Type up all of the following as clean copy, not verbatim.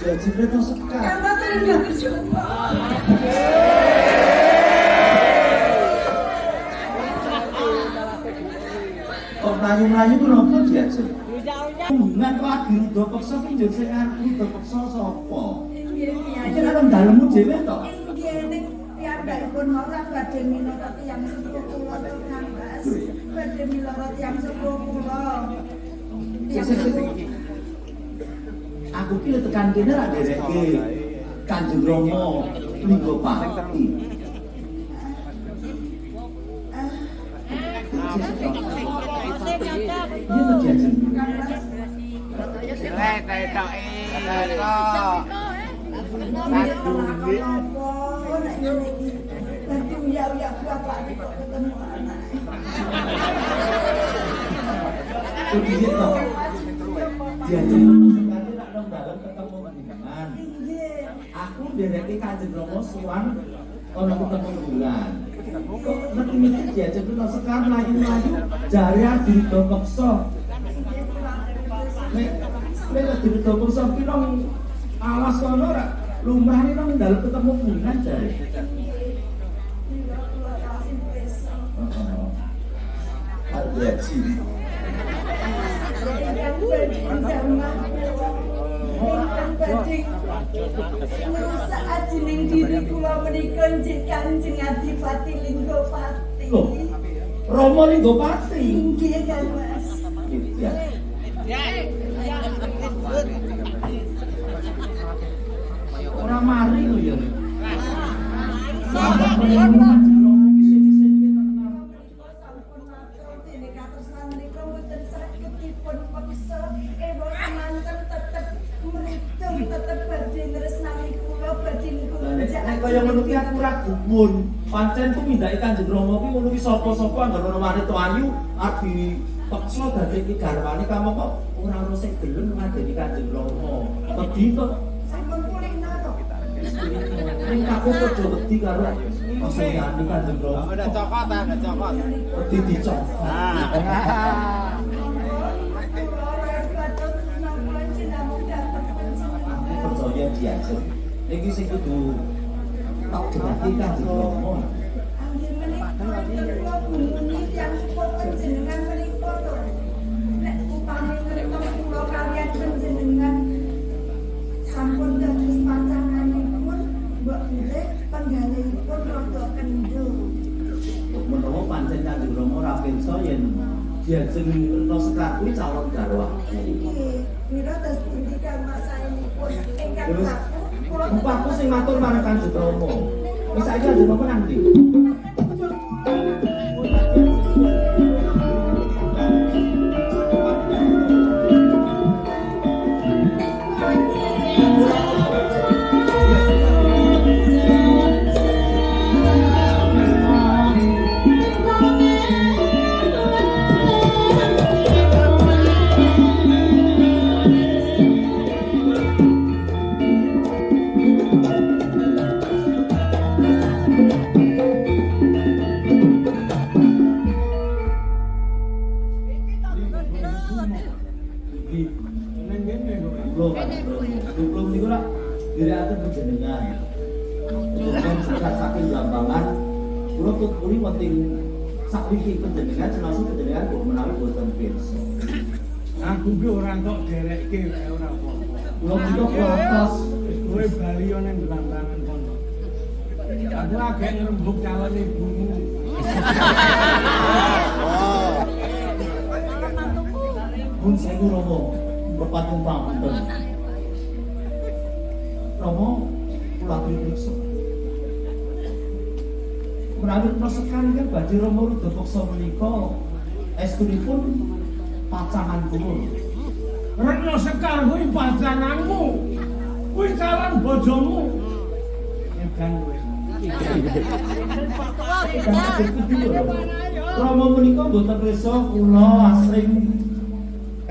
Jajine to sekar. Kok mlayu-mlayu ku napa Jajin? Hubungan kok adi rudo peksa ki njur sing arep rudo peksa sapa? Iki nang dalemmu dhewe to? Nggih ning piyambakipun ora badhe minangka tiyang sepuh kula to Kang Bas. Badhe miloro tiyang sepuh kula. Aku ki tekan kene ra nderekke Kanjeng Rama Lingga Pati. Iya to Jajin. Aku ndereki Kanjeng Rama sowan ana ketemu bulan. Kok ngerti-ngerti Jajin kok sekarang mlayu-mlayu jare adi do peksa. Nek dirdo peksa ki nang awas kono ra lumrahne nang dalem ketemu bulan jare. Ya sih. Saat jeneng diri kula menika njik Kanjeng Adipati Lingga Pati. Loh, Rama Lingga Pati. Nggih Kang Mas. Ya. Ora mari lho ya. Sampai menemukan kaya ngono ki aku ora gumun. Pancen ku mindake Kanjeng Rama ki ngono ki sapa-sapa anggere ana wanita ayu arep dipeksa dadi garwane kamu kok ora ono sing gelem ngadeni Kanjeng Rama. Wedi to. Sampun pulihna to. Ning aku padha wedi karo masayane Kanjeng Rama. Ada cokot, ada cokot. Wedi dicokot. Aku percaya biasa. Iki sing kudu tak dadi Kanjeng Rama. Anggih menika kula bumi tiyang support panjenengan menika to. Nek upami menika kula kaliyan panjenengan sampun dados pacanganipun, mbok bilih penggalihipun rada kendel. Menawa pancen Kanjeng Rama ora pirsa yen Jajeng Rena Sekar kuwi calon garwaku. Nggih, mira tas pundi Kang masainipun ingkang laku kula Bapakku sing matur marang Kanjeng Rama. Wis saiki Kanjeng Rama nang ndi? Diraten panjenengan. Jenengan saking gampangan kula tuturi penting sakwiki panjenengan termasuk panjenengan kok menawi boten pirsa. Aku ki ora kok derekke wae ora apa-apa. Kula menika kuwatos Wis kowe bali ning gampangan kono. Aku agek ngrembug calon ibumu. pun sewu Rama bepatung pamunten. Rama kula priksa. Menawi prosekan kan badhe Rama Rudha Peksa menika estunipun pacangan kula. Rena Sekar kuwi pacanganmu. Kuwi calon bojomu. Edan kowe. Rama menika mboten pirsa kula asring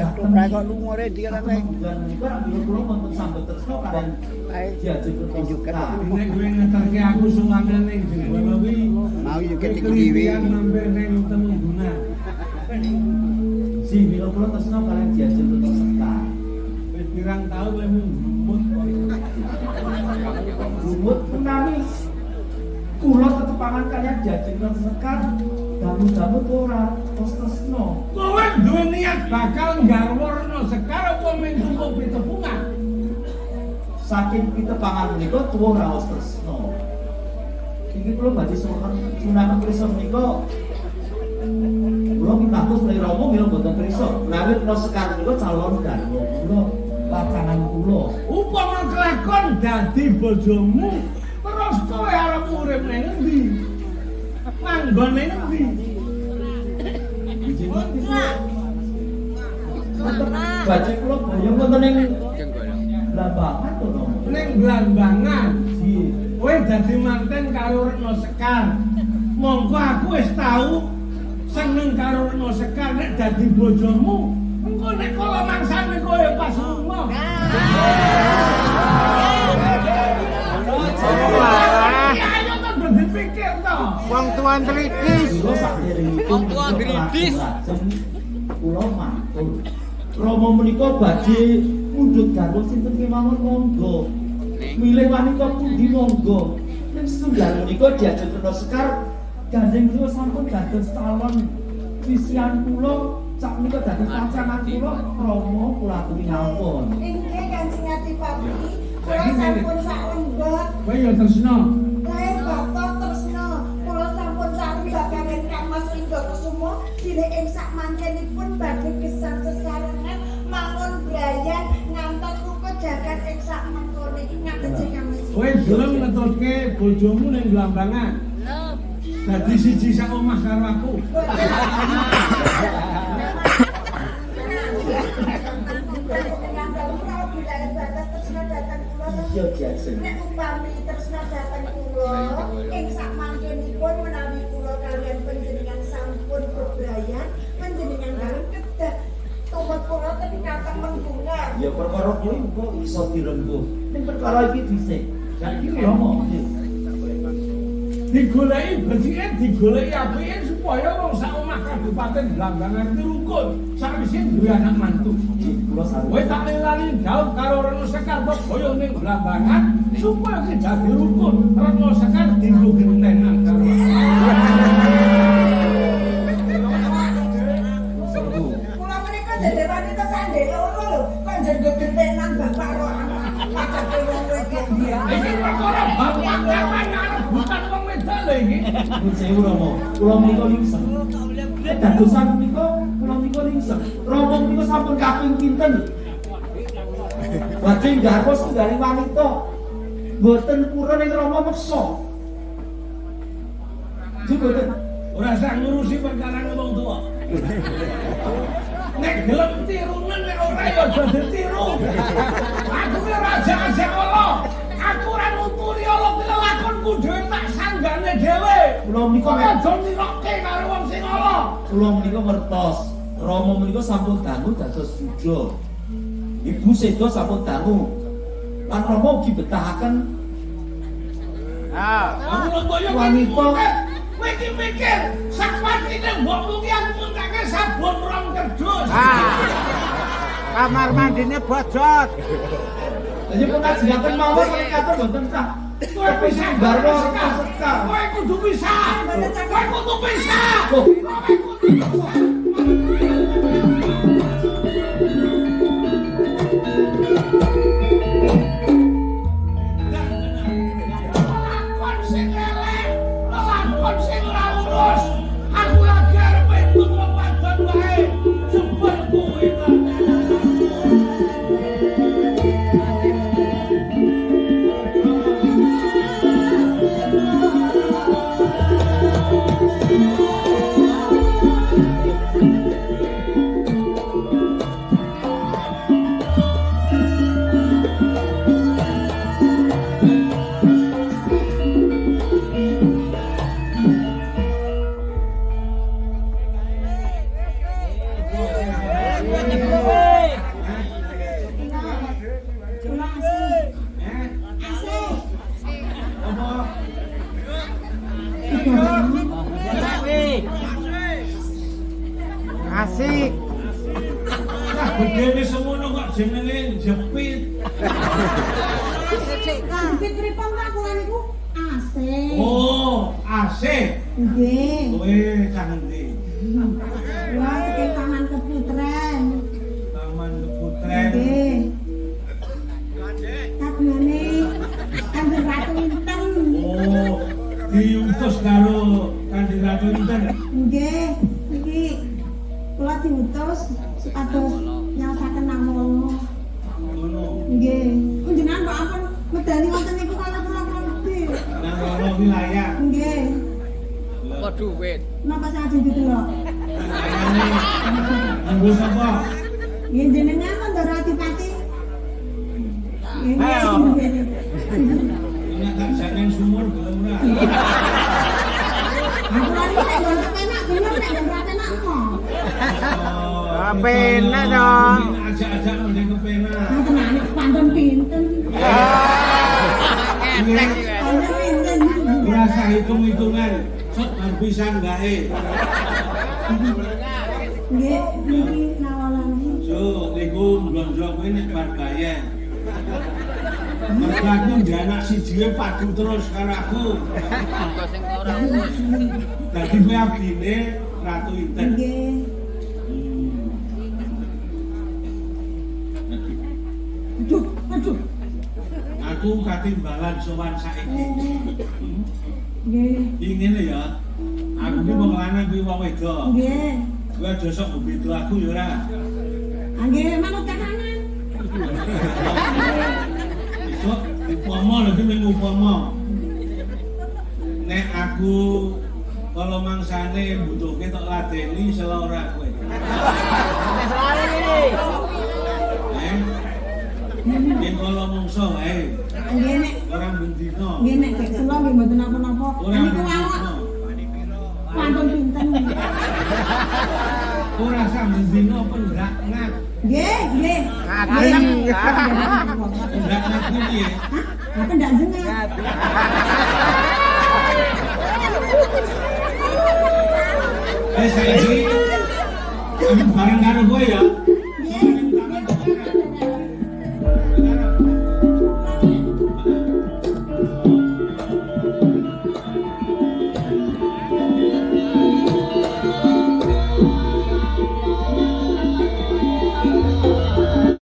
kok lunga re ndi kan bulan menika kula wonten sambet tresna kaliyan Diajeng Retno Sekar. Nek kowe ngeterke aku suwane ning Jenggono kuwi Mau yo ketik kowe dhewe. kelitian mampir ning Temenggungan. Si mila kula tresna kalian Diajeng Retno Sekar. Wis pirang taun kowe mumut kok. Lumut menami kula tetepangan kalian Diajeng Retno Sekar. Damu-damu ora tresno. Kowe duwe niat bakal nggarwa Retno Sekar apa mung tumpuk pitepungan? Saking pitepangan menika tuwa raos tresno. Iki kula badhe sunaken prisa menika kula pitados mulai Rama mila boten prisa. Menawi Retno Sekar menika calon garwa kula, pacangan kula. Upama kelakon dadi bojomu, terus kowe arep urip ning endi? Manggon ning endi? Baca kula boyong wonten ing Blambangan to no. Ning Blambangan. Kowe dadi manten karo Retno Sekar. Monggo aku wis tau seneng karo Retno Sekar nek dadi bojomu. Engko nek kala mangsane kowe pas lunga. Ayo to dipikir to. Wong tuan kritis. Kula sakderengipun kula matur. Rama menika badhe mundhut garwa sinten kemawon monggo. Milih wanita pundi monggo. Ning setunggal menika Diajeng Retno Sekar gandeng kula sampun dados calon sisian kula. Sak menika dadi pacangan kula Rama kula aturi ngampun. Inggih Kanjeng Adipati, kula sampun salembat. Kowe yo tresno. Lair bapak tresna, kula sampun sami babagan Kamas Lingga Kusuma dene ing sak mangkenipun badhe gesang sesarengan mangun brayan ngantos uga jagat ing sak mengkone ngaten Kamas. Kowe gelem ngetutke bojomu ning Blambangan. Dadi siji sak omah karo aku. Iya Diajeng. Nek upami tresna dhateng kula ing sak mangkenipun menawi kula kaliyan panjenengan sampun bebrayan, panjenengan kalian kedah tumut kula ten kateng menggungan. Ya perkara kuwi engko iso direngguh. Ning perkara iki dhisik. Dan iki Rama Digoleki becike, digoleki apike supaya wong sak omah Kabupaten Blambangan itu rukun. Sakwise duwe anak mantu. kula sareng. Kowe tak lelani jauh karo Retno Sekar boyo ning Blambangan supaya ki dadi rukun. Retno Sekar dienggo gentenan karo. Kula menika dadi wanita sandhe loro lho, kok njengo gentenan bapak karo anak. Pacape wong wedok dia. Iki perkara bapak-bapak arep bukan wong wedok lho iki. Nuwun sewu Rama. Kula menika lingseng. Dadosan menika kula menika lingseng. Rama menika sampun kaping pinten? Badhe garwa setunggaling wanita. Mboten purun ing Rama meksa. Boten. Ora usah ngurusi perkara wong tuwa. Nek gelem tirunen nek ora ya aja ditiru. Aku ki raja Asekala. Aku ora nuturi ala lelakonku dhewe tak sanggane dhewe. Kula menika Aja nirokke karo wong sing ala. kula menika ngertos. Rama menika sampun dangu dados jujo. Ibu Seda sampun dangu. Lan Rama ugi betahaken Aku lho koyo Wanita. Kowe iki mikir sakpatine mbokmu ki aku muntekake sabun rong kerdus. Kamar mandine bojot. Jadi pengajian mawon katon mboten sah. Kowe bisa garwa Retno Sekar. Kowe kudu bisa. Kowe kudu bisa. Oh, Kowe kudu bisa. Lakon sing elek, lakon sing ora urus. Aku lagi arep entuk wong wadon wae. Jebul kuwi kok. Asik. Lah gede wis semono kok jenenge jepit. Jepit pripun Pak kula niku? Asik. Oh, asik. Nggih. Kowe cah endi? Wah, saking Taman Keputren. Taman Keputren. Nggih. Kabehane Kanjeng Ratu Inten. Oh, diutus karo Kanjeng Ratu Inten. Nggih, iki kula diutus supados nyaosaken namono. Ngono. Nggih. Panjenengan kok ampun medani wonten niku kala kula lebih. Nang ngono wilayah. Nggih. Kok duit. Napa saja didelok? layane nggo sapa? Nggih jenengan Mandara Adipati. Nggih. Ayo. nggih. Nek gak saking sumur gelem ora. Aku lari nek ngono penak bener nek ora penak kok. Ah, penak dong. Ajak-ajak ndek kepenak. Nah, tenane pantun pinten. Ini Pantun pinten. biasa hitung-hitungan. Sok ban pisan gae. Nggih, niki nawalane. So, niku blonjo kowe nek bar bayar. Aku ndek anak siji padu terus karo aku. Kok sing ora urus. Dadi kowe abdine Ratu Inten. Nggih. Aduh, aduh. Aku katimbalan sowan saiki. Nggih. Ingin ya. Aku ki wong lanang kuwi wong wedok. Nggih. Kowe aja sok mbeda aku ya ora. Nggih, manut kahanan. Besok upama lho iki mung upama. Nek aku kalau mangsane mbutuhke tok ladeni sela ora kowe. Yen kalau mongso wae, Nggih nek ora bendina. nggih nek gek kula nggih mboten napa-napa. Ora Niku awak bendina. pantun pinten. Ora sak bendina pendak ngat. Nggih, nggih. Ngadem. Pendak ngat kuwi piye? Hah, apa ndak jenengan? Saiki aku bareng karo kowe ya.